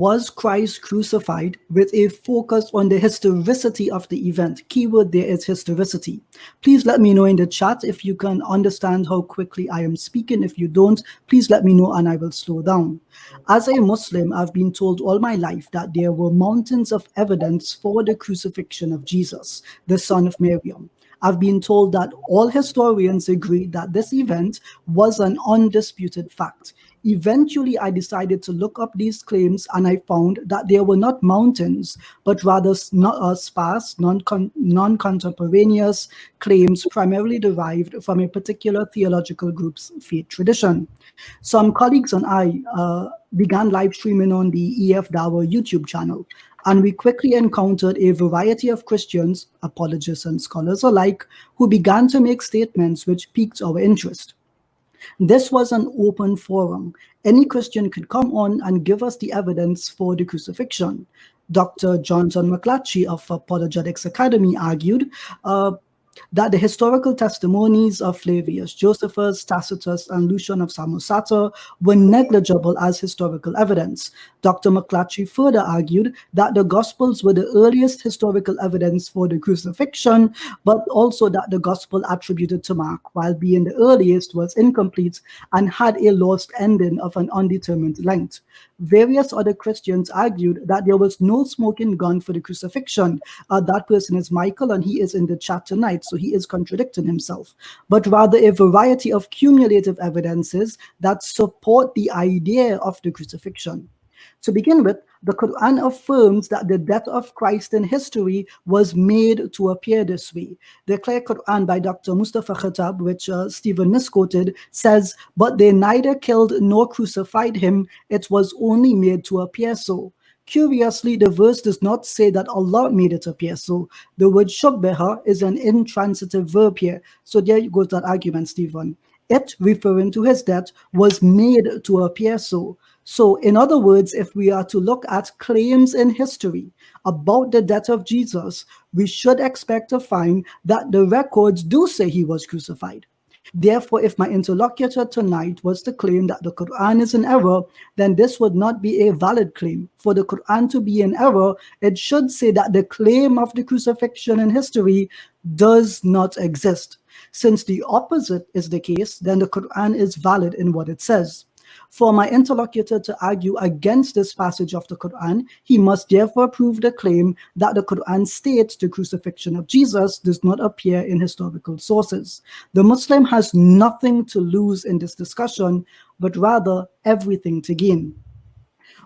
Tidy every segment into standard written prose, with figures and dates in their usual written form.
Was Christ crucified, with a focus on the historicity of the event? Keyword there is historicity. Please let me know in the chat if you can understand how quickly I am speaking. If you don't, please let me know and I will slow down. As a Muslim, I've been told all my life that there were mountains of evidence for the crucifixion of Jesus, the son of Miriam. I've been told that all historians agree that this event was an undisputed fact. Eventually, I decided to look up these claims and I found that they were not mountains, but rather sparse, non-contemporaneous claims primarily derived from a particular theological group's faith tradition. Some colleagues and I began live streaming on the EFDawah YouTube channel, and we quickly encountered a variety of Christians, apologists and scholars alike, who began to make statements which piqued our interest. This was an open forum. Any Christian could come on and give us the evidence for the crucifixion. Dr. Johnson McClatchy of Apologetics Academy argued that the historical testimonies of Flavius, Josephus, Tacitus, and Lucian of Samosata were negligible as historical evidence. Dr. McClatchy further argued that the Gospels were the earliest historical evidence for the crucifixion, but also that the Gospel attributed to Mark, while being the earliest, was incomplete and had a lost ending of an undetermined length. Various other Christians argued that there was no smoking gun for the crucifixion. That person is Michael, and he is in the chat tonight, so he is contradicting himself, but rather a variety of cumulative evidences that support the idea of the crucifixion. To begin with, the Quran affirms that the death of Christ in history was made to appear this way. The clear Quran by Dr. Mustafa Khattab, which Stephen misquoted, says, "But they neither killed nor crucified him, it was only made to appear so." Curiously, the verse does not say that Allah made it appear so. The word shubbeha is an intransitive verb here. So there goes that argument, Stephen. It, referring to his death, was made to appear so. So, in other words, if we are to look at claims in history about the death of Jesus, we should expect to find that the records do say he was crucified. Therefore, if my interlocutor tonight was to claim that the Quran is in error, then this would not be a valid claim. For the Quran to be in error, it should say that the claim of the crucifixion in history does not exist. Since the opposite is the case, then the Quran is valid in what it says. For my interlocutor to argue against this passage of the Quran, he must therefore prove the claim that the Quran states the crucifixion of Jesus does not appear in historical sources. The Muslim has nothing to lose in this discussion, but rather everything to gain.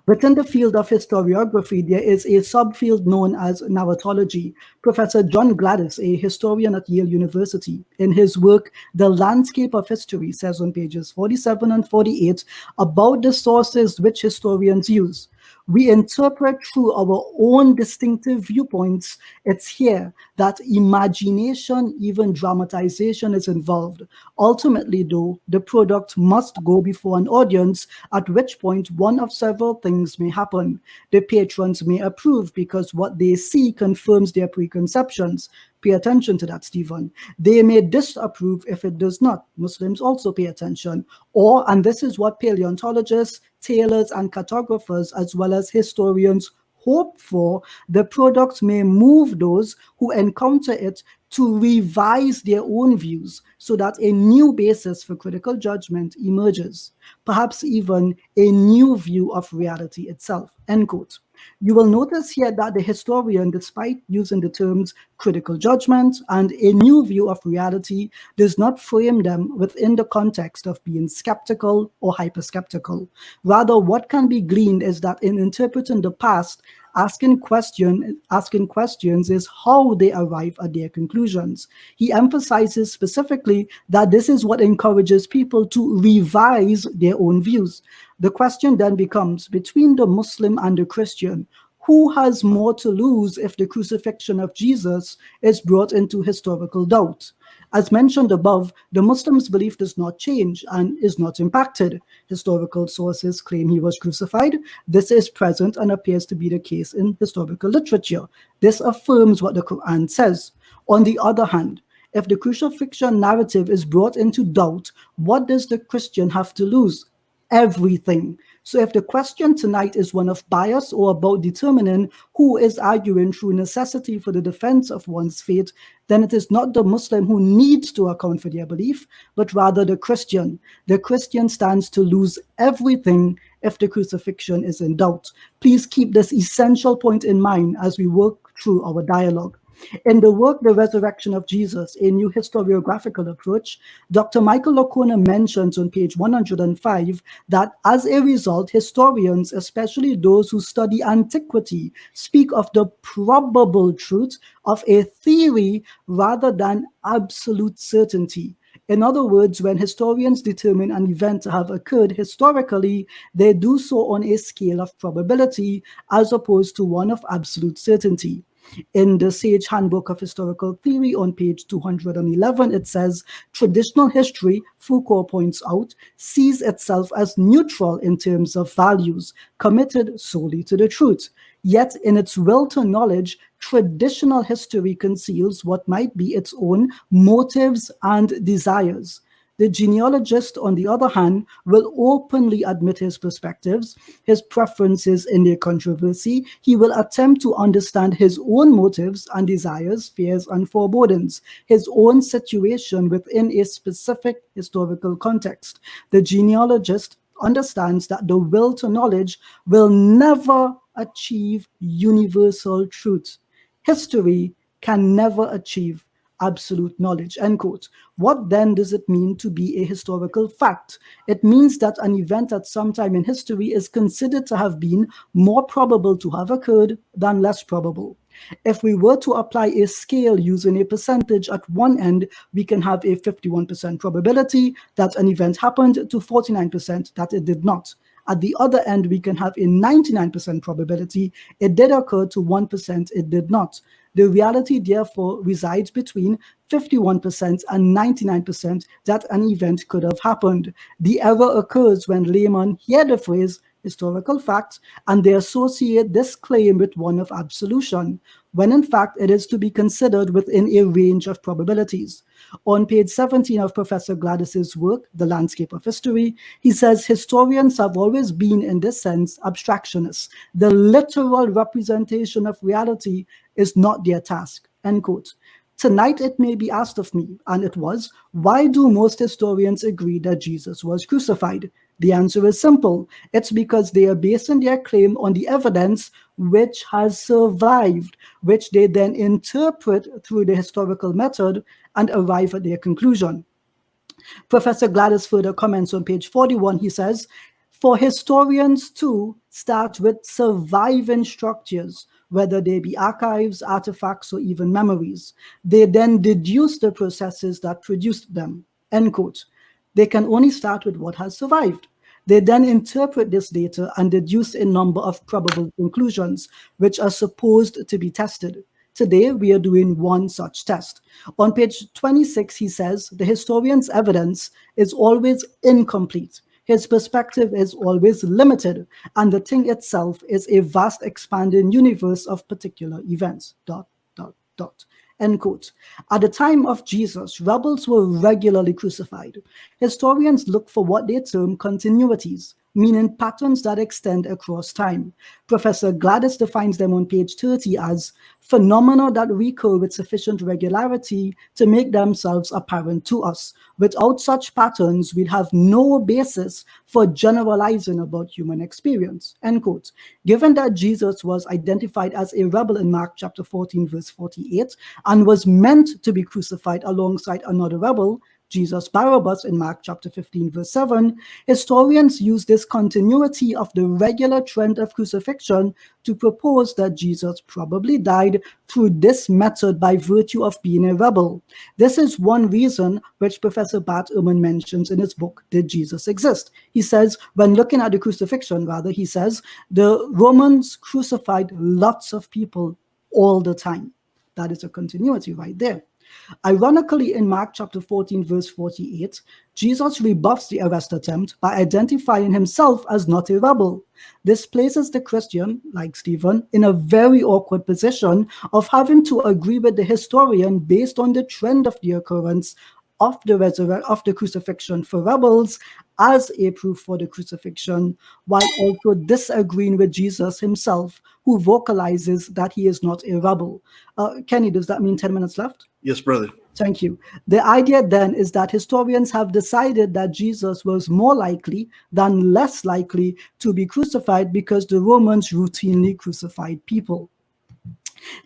Within the field of historiography, there is a subfield known as narratology. Professor John Gladys, a historian at Yale University, in his work, The Landscape of History, says on pages 47 and 48 about the sources which historians use. We interpret through our own distinctive viewpoints. It's here that imagination, even dramatization, is involved. Ultimately, though, the product must go before an audience, at which point one of several things may happen. The patrons may approve because what they see confirms their preconceptions. Pay attention to that, Stephen. They may disapprove if it does not. Muslims also pay attention. Or, and this is what paleontologists, tailors, and cartographers, as well as historians, hope for, the product may move those who encounter it to revise their own views so that a new basis for critical judgment emerges, perhaps even a new view of reality itself, end quote. You will notice here that the historian, despite using the terms critical judgment and a new view of reality, does not frame them within the context of being skeptical or hyperskeptical. Rather, what can be gleaned is that in interpreting the past, asking questions is how they arrive at their conclusions. He emphasizes specifically that this is what encourages people to revise their own views. The question then becomes, between the Muslim and the Christian, who has more to lose if the crucifixion of Jesus is brought into historical doubt? As mentioned above, the Muslim's belief does not change and is not impacted. Historical sources claim he was crucified. This is present and appears to be the case in historical literature. This affirms what the Quran says. On the other hand, if the crucifixion narrative is brought into doubt, what does the Christian have to lose? everything. So if the question tonight is one of bias or about determining who is arguing through necessity for the defense of one's faith, then it is not the Muslim who needs to account for their belief, but rather the Christian. The Christian stands to lose everything if the crucifixion is in doubt. Please keep this essential point in mind as we work through our dialogue. In the work The Resurrection of Jesus, a New Historiographical Approach, Dr. Michael O'Connor mentions on page 105 that as a result, historians, especially those who study antiquity, speak of the probable truth of a theory rather than absolute certainty. In other words, when historians determine an event to have occurred historically, they do so on a scale of probability as opposed to one of absolute certainty. In the Sage Handbook of Historical Theory on page 211, it says, traditional history, Foucault points out, sees itself as neutral in terms of values, committed solely to the truth. Yet in its will to knowledge, traditional history conceals what might be its own motives and desires. The genealogist, on the other hand, will openly admit his perspectives, his preferences in their controversy. He will attempt to understand his own motives and desires, fears and forebodings, his own situation within a specific historical context. The genealogist understands that the will to knowledge will never achieve universal truth. History can never achieve absolute knowledge, end quote. What then does it mean to be a historical fact? It means that an event at some time in history is considered to have been more probable to have occurred than less probable. If we were to apply a scale using a percentage at one end, we can have a 51% probability that an event happened to 49% that it did not. At the other end, we can have a 99% probability it did occur to 1% it did not. The reality, therefore, resides between 51% and 99% that an event could have happened. The error occurs when laymen hear the phrase historical fact and they associate this claim with one of absolution, when in fact it is to be considered within a range of probabilities. On page 17 of Professor Gladys's work, The Landscape of History, he says historians have always been, in this sense, abstractionists. The literal representation of reality is not their task, end quote. Tonight it may be asked of me, and it was, why do most historians agree that Jesus was crucified? The answer is simple. It's because they are basing their claim on the evidence which has survived, which they then interpret through the historical method and arrive at their conclusion. Professor Gladys further comments on page 41. He says, for historians too start with surviving structures, whether they be archives, artifacts, or even memories. They then deduce the processes that produced them, end quote. They can only start with what has survived. They then interpret this data and deduce a number of probable conclusions, which are supposed to be tested. Today, we are doing one such test. On page 26, he says, the historian's evidence is always incomplete. His perspective is always limited, and the thing itself is a vast expanding universe of particular events, ... End quote. At the time of Jesus, rebels were regularly crucified. Historians look for what they term continuities, meaning patterns that extend across time. Professor Gladys defines them on page 30 as phenomena that recur with sufficient regularity to make themselves apparent to us. Without such patterns, we'd have no basis for generalizing about human experience, end quote. Given that Jesus was identified as a rebel in Mark chapter 14, verse 48, and was meant to be crucified alongside another rebel, Jesus Barabbas in Mark chapter 15, verse 7, historians use this continuity of the regular trend of crucifixion to propose that Jesus probably died through this method by virtue of being a rebel. This is one reason which Professor Bart Ehrman mentions in his book, Did Jesus Exist? He says, when looking at the crucifixion, he says, the Romans crucified lots of people all the time. That is a continuity right there. Ironically, in Mark chapter 14, verse 48, Jesus rebuffs the arrest attempt by identifying himself as not a rebel. This places the Christian, like Stephen, in a very awkward position of having to agree with the historian based on the trend of the occurrence of the crucifixion for rebels as a proof for the crucifixion, while also disagreeing with Jesus himself, who vocalizes that he is not a rebel. Kenny, does that mean 10 minutes left? Yes, brother. Thank you. The idea then is that historians have decided that Jesus was more likely than less likely to be crucified because the Romans routinely crucified people.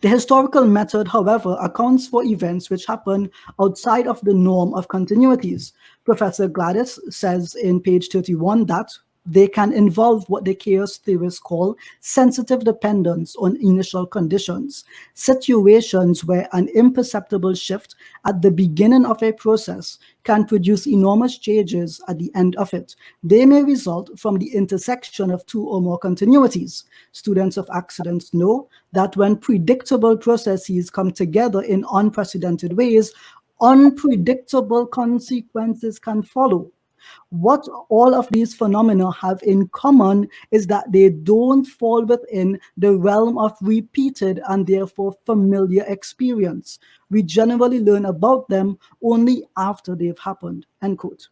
The historical method, however, accounts for events which happen outside of the norm of continuities. Professor Gladys says in page 31 that they can involve what the chaos theorists call sensitive dependence on initial conditions, situations where an imperceptible shift at the beginning of a process can produce enormous changes at the end of it. They may result from the intersection of two or more continuities. Students of accidents know that when predictable processes come together in unprecedented ways, unpredictable consequences can follow. What all of these phenomena have in common is that they don't fall within the realm of repeated and therefore familiar experience. We generally learn about them only after they've happened, end quote.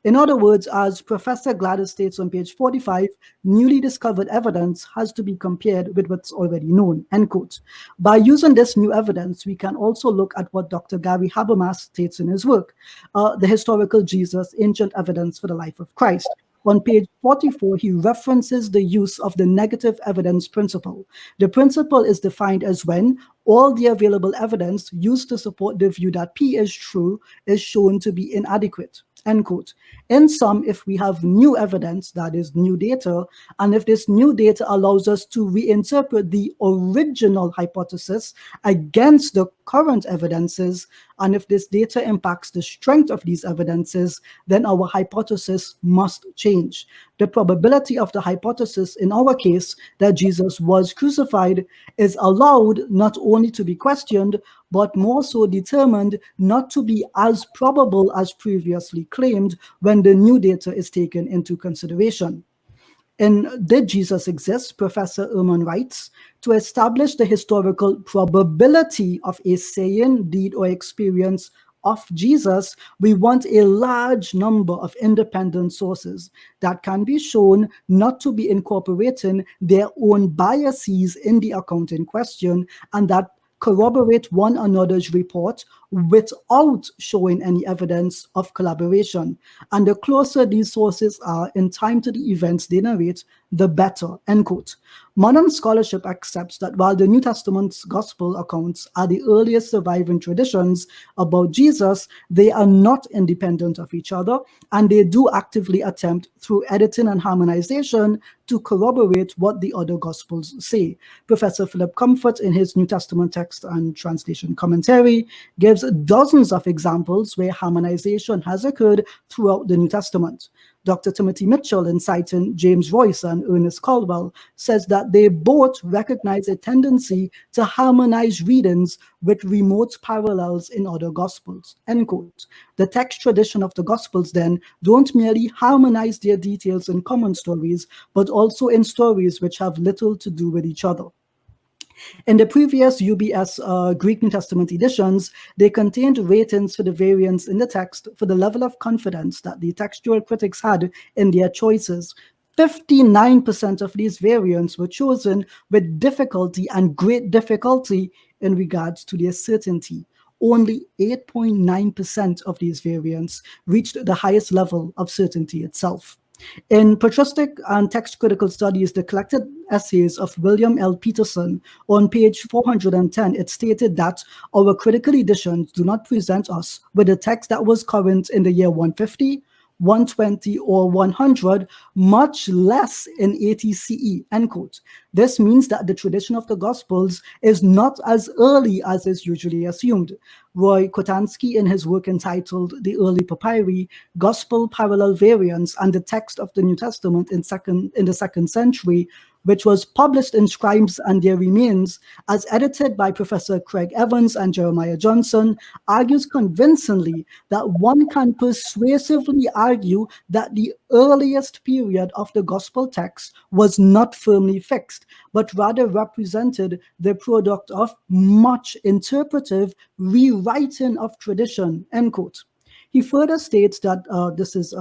In other words, as Professor Gladys states on page 45, newly discovered evidence has to be compared with what's already known, end quote. By using this new evidence, we can also look at what Dr. Gary Habermas states in his work, The Historical Jesus, Ancient Evidence for the Life of Christ. On page 44, he references the use of the negative evidence principle. The principle is defined as when all the available evidence used to support the view that P is true is shown to be inadequate. End quote. In sum, if we have new evidence, that is new data, and if this new data allows us to reinterpret the original hypothesis against the current evidences, and if this data impacts the strength of these evidences, then our hypothesis must change. The probability of the hypothesis in our case that Jesus was crucified is allowed not only to be questioned, but more so determined not to be as probable as previously claimed when the new data is taken into consideration. In Did Jesus Exist? Professor Ehrman writes, to establish the historical probability of a saying, deed, or experience of Jesus, we want a large number of independent sources that can be shown not to be incorporating their own biases in the account in question, and that corroborate one another's report without showing any evidence of collaboration. And the closer these sources are in time to the events they narrate, the better, end quote. Modern scholarship accepts that while the New Testament's gospel accounts are the earliest surviving traditions about Jesus, they are not independent of each other, and they do actively attempt through editing and harmonization to corroborate what the other gospels say. Professor Philip Comfort, in his New Testament text and translation commentary, gives dozens of examples where harmonization has occurred throughout the New Testament. Dr. Timothy Mitchell, in citing James Royce and Ernest Caldwell, says that they both recognize a tendency to harmonize readings with remote parallels in other Gospels, end quote. The text tradition of the Gospels then don't merely harmonize their details in common stories, but also in stories which have little to do with each other. In the previous UBS Greek New Testament editions, they contained ratings for the variants in the text for the level of confidence that the textual critics had in their choices. 59% of these variants were chosen with difficulty and great difficulty in regards to their certainty. Only 8.9% of these variants reached the highest level of certainty itself. In Patristic and Text Critical Studies, the collected essays of William L. Peterson, on page 410, it stated that our critical editions do not present us with a text that was current in the year 150, 120, or 100, much less in 80 CE, end quote. This means that the tradition of the Gospels is not as early as is usually assumed. Roy Kotansky, in his work entitled The Early Papyri, Gospel Parallel Variants and the Text of the New Testament in the 2nd century, which was published in Scribes and Their Remains, as edited by Professor Craig Evans and Jeremiah Johnson, argues convincingly that one can persuasively argue that the earliest period of the gospel text was not firmly fixed, but rather represented the product of much interpretive rewriting of tradition, end quote. He further states that this is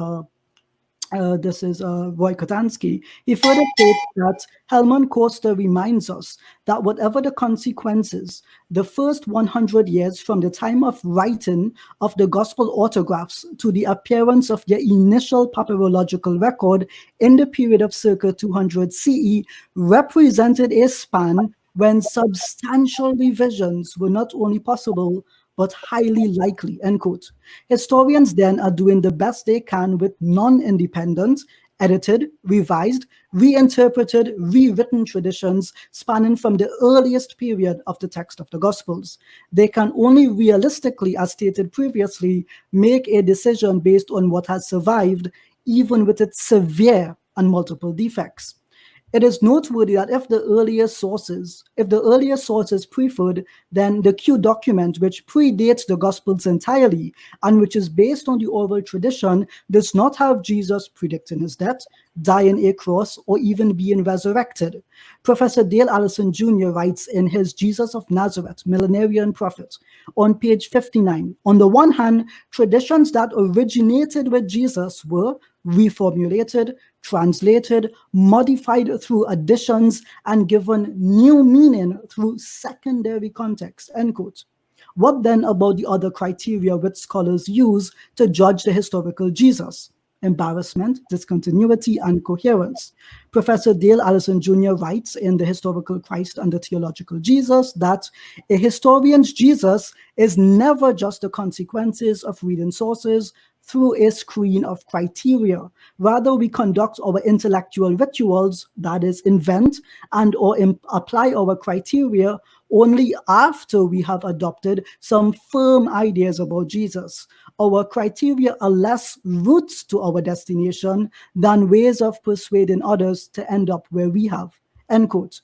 Roy Kotansky. He further states that Helman Costa reminds us that whatever the consequences, the first 100 years from the time of writing of the gospel autographs to the appearance of their initial papyrological record in the period of circa 200 CE represented a span when substantial revisions were not only possible but highly likely, end quote. Historians then are doing the best they can with non-independent, edited, revised, reinterpreted, rewritten traditions spanning from the earliest period of the text of the Gospels. They can only realistically, as stated previously, make a decision based on what has survived, even with its severe and multiple defects. It is noteworthy that if the earlier sources preferred, then the Q document, which predates the Gospels entirely and which is based on the oral tradition, does not have Jesus predicting his death, dying a cross, or even being resurrected. Professor Dale Allison Jr. writes in his Jesus of Nazareth, Millenarian Prophet, on page 59, on the one hand, traditions that originated with Jesus were reformulated, translated, modified through additions, and given new meaning through secondary context, end quote. What then about the other criteria which scholars use to judge the historical Jesus? Embarrassment, discontinuity, and coherence. Professor Dale Allison Jr. writes in The Historical Christ and the Theological Jesus that a historian's Jesus is never just the consequences of reading sources through a screen of criteria. Rather, we conduct our intellectual rituals, that is, invent and or apply our criteria only after we have adopted some firm ideas about Jesus. Our criteria are less routes to our destination than ways of persuading others to end up where we have, end quote.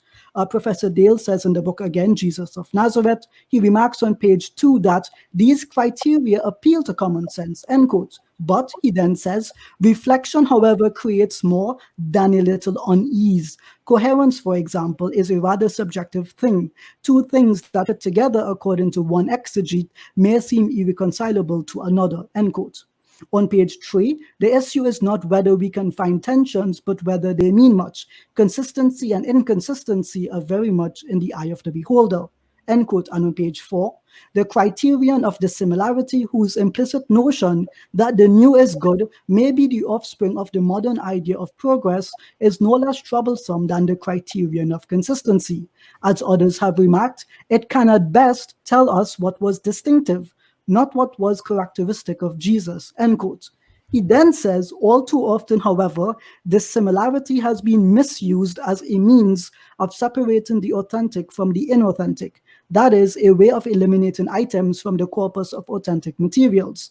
Professor Dale says in the book again, Jesus of Nazareth, he remarks on page 2 that these criteria appeal to common sense, end quote. But he then says, reflection, however, creates more than a little unease. Coherence, for example, is a rather subjective thing. Two things that fit together according to one exegete may seem irreconcilable to another, end quote. On page 3, the issue is not whether we can find tensions, but whether they mean much. Consistency and inconsistency are very much in the eye of the beholder, end quote. And on page 4, the criterion of the similarity, whose implicit notion that the new is good may be the offspring of the modern idea of progress, is no less troublesome than the criterion of consistency. As others have remarked, it can at best tell us what was distinctive, not what was characteristic of Jesus, end quote. He then says, all too often, however, this similarity has been misused as a means of separating the authentic from the inauthentic. That is, a way of eliminating items from the corpus of authentic materials,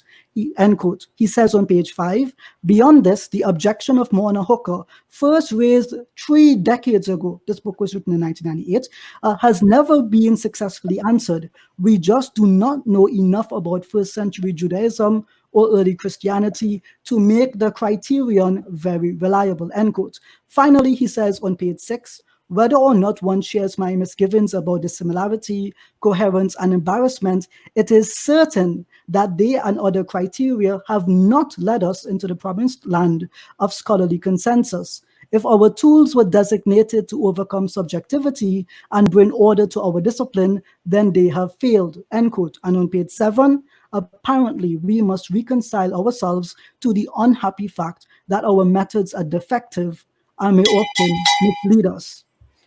end quote. He says on page 5, beyond this, the objection of Morna Hooker, first raised 3 decades ago, this book was written in 1998, has never been successfully answered. We just do not know enough about first century Judaism or early Christianity to make the criterion very reliable, end quote. Finally, he says on page 6, whether or not one shares my misgivings about the similarity, coherence, and embarrassment, it is certain that they and other criteria have not led us into the promised land of scholarly consensus. If our tools were designated to overcome subjectivity and bring order to our discipline, then they have failed, end quote. And on page 7, apparently we must reconcile ourselves to the unhappy fact that our methods are defective and may often mislead us,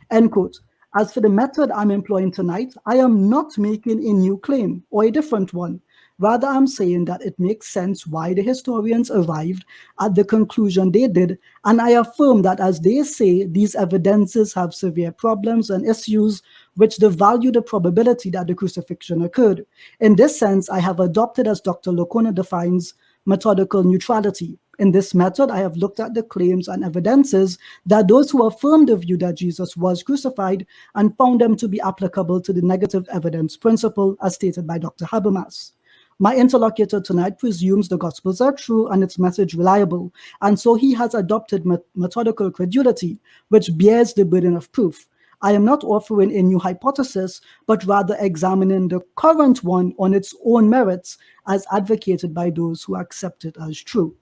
end quote. As for the method I'm employing tonight, I am not making a new claim or a different one. Rather, I'm saying that it makes sense why the historians arrived at the conclusion they did, and I affirm that, as they say, these evidences have severe problems and issues which devalue the probability that the crucifixion occurred. In this sense, I have adopted, as Dr. Locona defines, methodical neutrality. In this method, I have looked at the claims and evidences that those who affirm the view that Jesus was crucified and found them to be applicable to the negative evidence principle, as stated by Dr. Habermas. My interlocutor tonight presumes the Gospels are true and its message reliable, and so he has adopted methodical credulity, which bears the burden of proof. I am not offering a new hypothesis, but rather examining the current one on its own merits as advocated by those who accept it as true.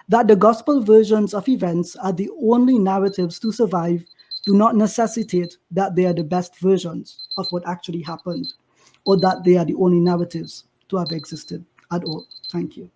That the gospel versions of events are the only narratives to survive do not necessitate that they are the best versions of what actually happened, or that they are the only narratives to have existed at all. Thank you.